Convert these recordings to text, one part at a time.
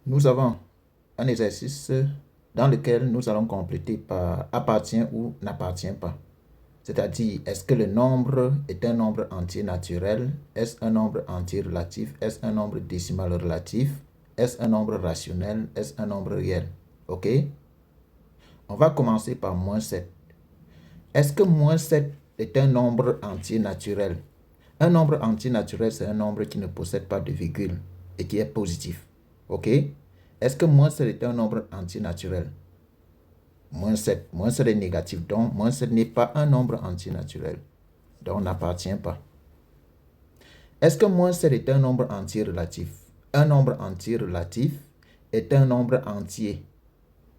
nous avons un exercice dans lequel nous allons compléter par appartient ou n'appartient pas. C'est-à-dire, est-ce que le nombre est un nombre entier naturel? Est-ce un nombre entier relatif? Est-ce un nombre décimal relatif? Est-ce un nombre rationnel? Est-ce un nombre réel? OK? On va commencer par moins 7. Est-ce que moins 7 est un nombre entier naturel? Un nombre entier naturel, c'est un nombre qui ne possède pas de virgule et qui est positif. OK? Est-ce que moins 7 est un nombre entier naturel? Moins 7 est négatif, donc moins 7 n'est pas un nombre entier naturel. Donc, n'appartient pas. Est-ce que moins 7 est un nombre entier relatif? Un nombre entier relatif est un nombre entier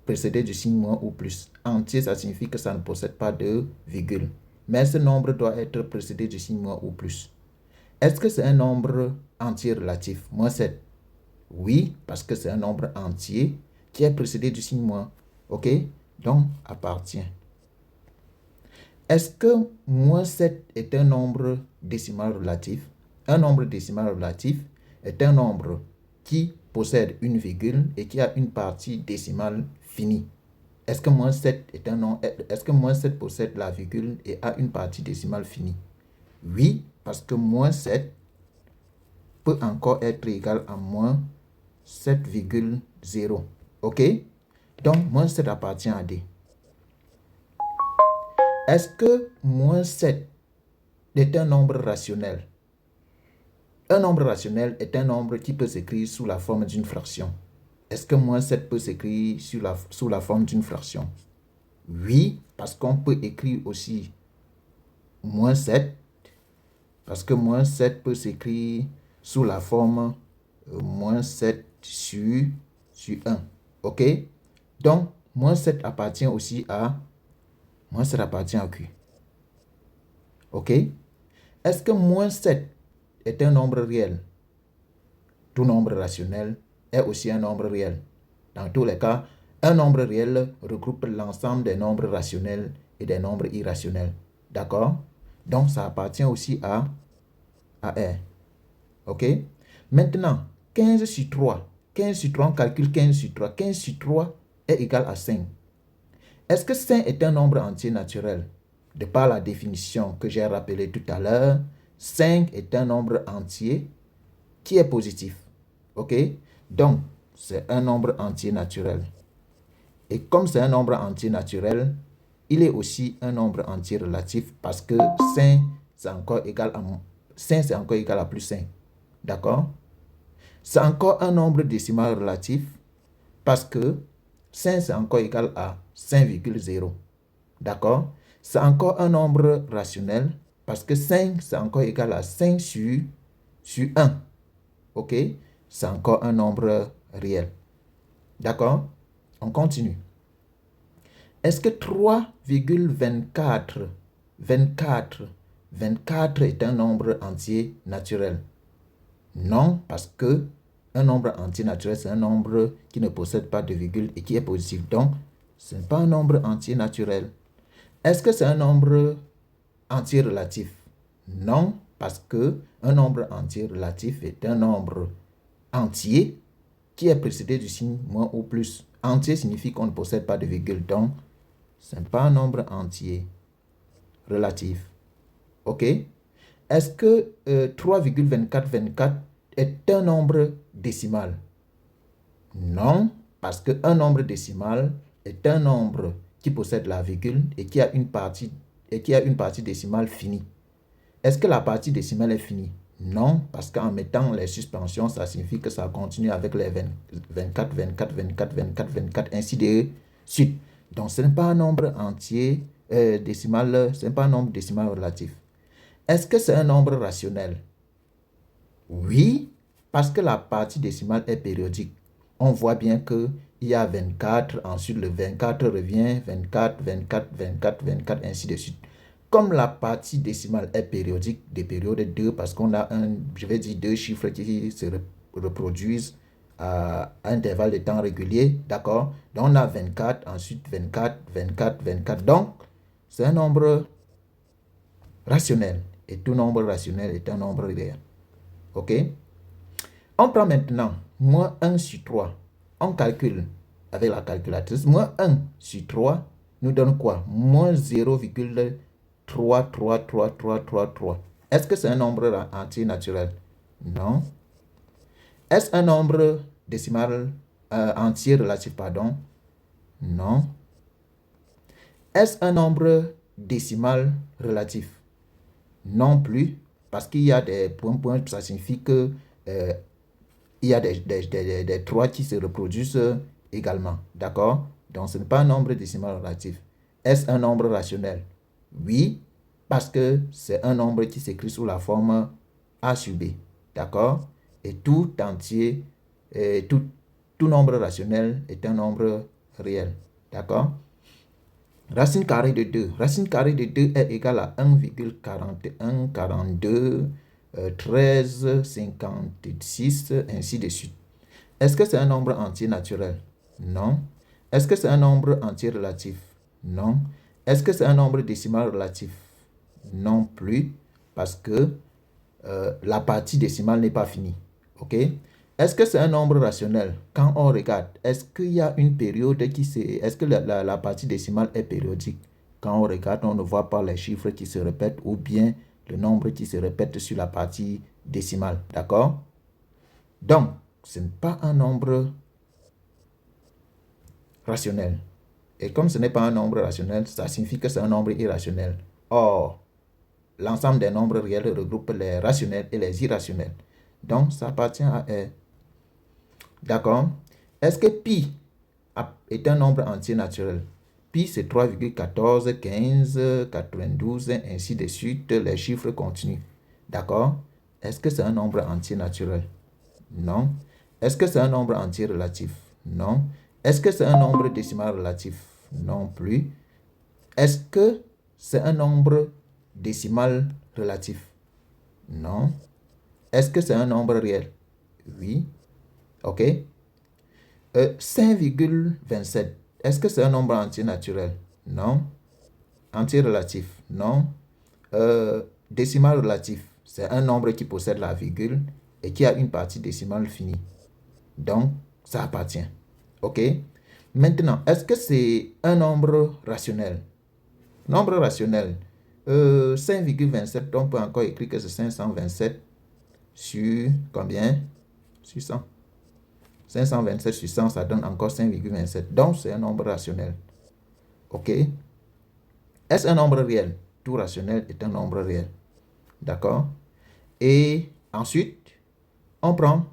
précédé du signe moins ou plus. Entier, ça signifie que ça ne possède pas de virgule. Mais ce nombre doit être précédé du signe moins ou plus. Est-ce que c'est un nombre entier relatif? Moins 7. Oui, parce que c'est un nombre entier qui est précédé du signe moins. OK? Donc, appartient. Est-ce que moins 7 est un nombre décimal relatif? Un nombre décimal relatif est un nombre qui possède une virgule et qui a une partie décimale finie. Est-ce que moins 7 est un nom, est-ce que moins 7 possède la virgule et a une partie décimale finie? Oui, parce que moins 7 peut encore être égal à moins 7,0. OK? Donc, moins 7 appartient à D. Est-ce que moins 7 est un nombre rationnel? Un nombre rationnel est un nombre qui peut s'écrire sous la forme d'une fraction. Est-ce que moins 7 peut s'écrire sous la forme d'une fraction? Oui, parce qu'on peut écrire aussi moins 7, parce que moins 7 peut s'écrire sous la forme moins 7 sur 1. OK? Donc, moins 7 appartient aussi à... Moins 7 appartient à Q. OK? Est-ce que moins 7 est un nombre réel? Tout nombre rationnel est aussi un nombre réel. Dans tous les cas, un nombre réel regroupe l'ensemble des nombres rationnels et des nombres irrationnels. D'accord? Donc, ça appartient aussi à R. OK? Maintenant, 15 sur 3. 15 sur 3, on calcule 15 sur 3. 15 sur 3 est égal à 5. Est-ce que 5 est un nombre entier naturel? De par la définition que j'ai rappelée tout à l'heure, 5 est un nombre entier qui est positif. OK? Donc, c'est un nombre entier naturel. Et comme c'est un nombre entier naturel, il est aussi un nombre entier relatif parce que 5, c'est encore égal à 5, c'est encore égal à plus 5. D'accord? C'est encore un nombre décimal relatif parce que 5, c'est encore égal à 5,0. D'accord? C'est encore un nombre rationnel parce que 5, c'est encore égal à 5 sur 1. OK? C'est encore un nombre réel. D'accord? On continue. Est-ce que 3,24 24 est un nombre entier naturel? Non, parce que un nombre entier naturel, c'est un nombre qui ne possède pas de virgule et qui est positif. Donc, ce n'est pas un nombre entier naturel. Est-ce que c'est un nombre entier relatif? Non, parce que un nombre entier relatif est un nombre entier qui est précédé du signe moins ou plus. Entier signifie qu'on ne possède pas de virgule. Donc, ce n'est pas un nombre entier relatif. OK? Est-ce que 3,2424 est un nombre décimal? Non, parce qu'un nombre décimal est un nombre qui possède la virgule et qui a une partie décimale finie. Est-ce que la partie décimale est finie? Non, parce qu'en mettant les suspensions, ça signifie que ça continue avec les 24, 24, 24, 24, 24, ainsi de suite. Donc, ce n'est pas un nombre entier décimal, ce n'est pas un nombre décimal relatif. Est-ce que c'est un nombre rationnel? Oui, parce que la partie décimale est périodique. On voit bien qu'il y a 24, ensuite le 24 revient, 24, 24, 24, 24, ainsi de suite. Comme la partie décimale est périodique, des périodes 2, parce qu'on a deux chiffres qui se reproduisent à intervalles de temps réguliers, d'accord? Donc on a 24, ensuite 24, 24, 24. Donc, c'est un nombre rationnel. Et tout nombre rationnel est un nombre réel. OK? On prend maintenant moins 1 sur 3. On calcule avec la calculatrice. Moins 1 sur 3 nous donne quoi? Moins 0,33333. Est-ce que c'est un nombre entier naturel? Non. Est-ce un nombre décimal entier relatif, pardon? Non. Est-ce un nombre décimal relatif? Non plus, parce qu'il y a des points, ça signifie que il y a des 3 qui se reproduisent également. D'accord? Donc, ce n'est pas un nombre décimal relatif. Est-ce un nombre rationnel? Oui, parce que c'est un nombre qui s'écrit sous la forme A sur B. D'accord? Et tout entier, tout nombre rationnel est un nombre réel. D'accord? Racine carrée de 2. Racine carrée de 2 est égale à 1,41, 42, 13, 56, ainsi de suite. Est-ce que c'est un nombre entier naturel? Non. Est-ce que c'est un nombre entier relatif? Non. Est-ce que c'est un nombre décimal relatif? Non plus, parce que la partie décimale n'est pas finie. OK? Est-ce que c'est un nombre rationnel? Quand on regarde, est-ce qu'il y a une période qui se... Est-ce que la partie décimale est périodique? Quand on regarde, on ne voit pas les chiffres qui se répètent ou bien le nombre qui se répète sur la partie décimale. D'accord? Donc, ce n'est pas un nombre rationnel. Et comme ce n'est pas un nombre rationnel, ça signifie que c'est un nombre irrationnel. Or, l'ensemble des nombres réels regroupe les rationnels et les irrationnels. Donc, ça appartient à R. D'accord? Est-ce que pi est un nombre entier naturel? Pi, c'est 3,14, 15, 92, ainsi de suite. Les chiffres continuent. D'accord? Est-ce que c'est un nombre entier naturel? Non. Est-ce que c'est un nombre entier relatif? Non. Est-ce que c'est un nombre décimal relatif? Non plus. Est-ce que c'est un nombre décimal relatif? Non. Est-ce que c'est un nombre réel? Oui. OK. 5,27. Est-ce que c'est un nombre entier naturel? Non. Entier relatif? Non. Décimal relatif? C'est un nombre qui possède la virgule et qui a une partie décimale finie. Donc, ça appartient. OK? Maintenant, est-ce que c'est un nombre rationnel? Nombre rationnel. 5,27, on peut encore écrire que c'est 527 sur combien? Sur 100. 527 sur 100, ça donne encore 5,27. Donc, c'est un nombre rationnel. OK? Est-ce un nombre réel? Tout rationnel est un nombre réel. D'accord? Et ensuite, on prend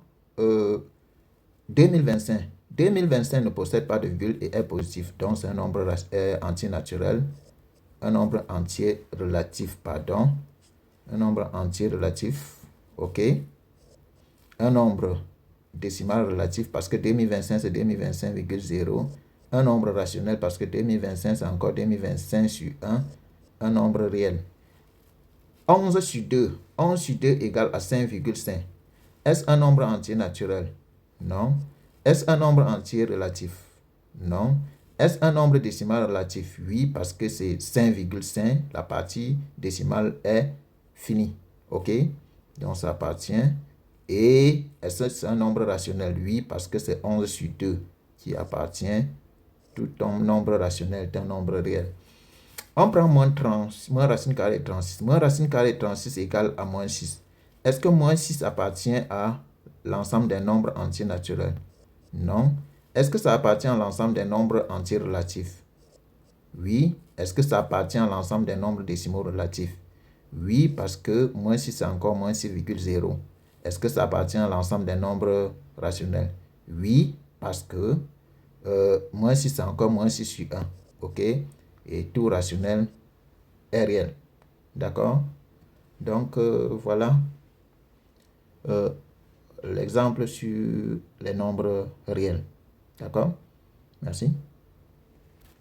2025. 2025 ne possède pas de virgule et est positif. Donc, c'est un nombre entier naturel. Un nombre entier relatif, pardon. Un nombre entier relatif. OK? Un nombre décimal relatif parce que 2025, c'est 2025,0. Un nombre rationnel parce que 2025, c'est encore 2025 sur 1. Un nombre réel. 11 sur 2. 11 sur 2 égale à 5,5. Est-ce un nombre entier naturel? Non. Est-ce un nombre entier relatif? Non. Est-ce un nombre décimal relatif? Oui, parce que c'est 5,5. La partie décimale est finie. OK? Donc, ça appartient. Et est-ce que c'est un nombre rationnel? Oui, parce que c'est 11 sur 2 qui appartient. Tout nombre rationnel est un nombre réel. On prend moins racine carrée de 36. Moins racine carrée de 36 égale à moins 6. Est-ce que moins 6 appartient à l'ensemble des nombres entiers naturels? Non. Est-ce que ça appartient à l'ensemble des nombres entiers relatifs? Oui. Est-ce que ça appartient à l'ensemble des nombres décimaux relatifs? Oui, parce que moins 6 c'est encore moins 6,0. Est-ce que ça appartient à l'ensemble des nombres rationnels? Oui, parce que moins 6 c'est encore moins 6 sur 1. OK? Et tout rationnel est réel. D'accord? Donc, voilà l'exemple sur les nombres réels. D'accord? Merci.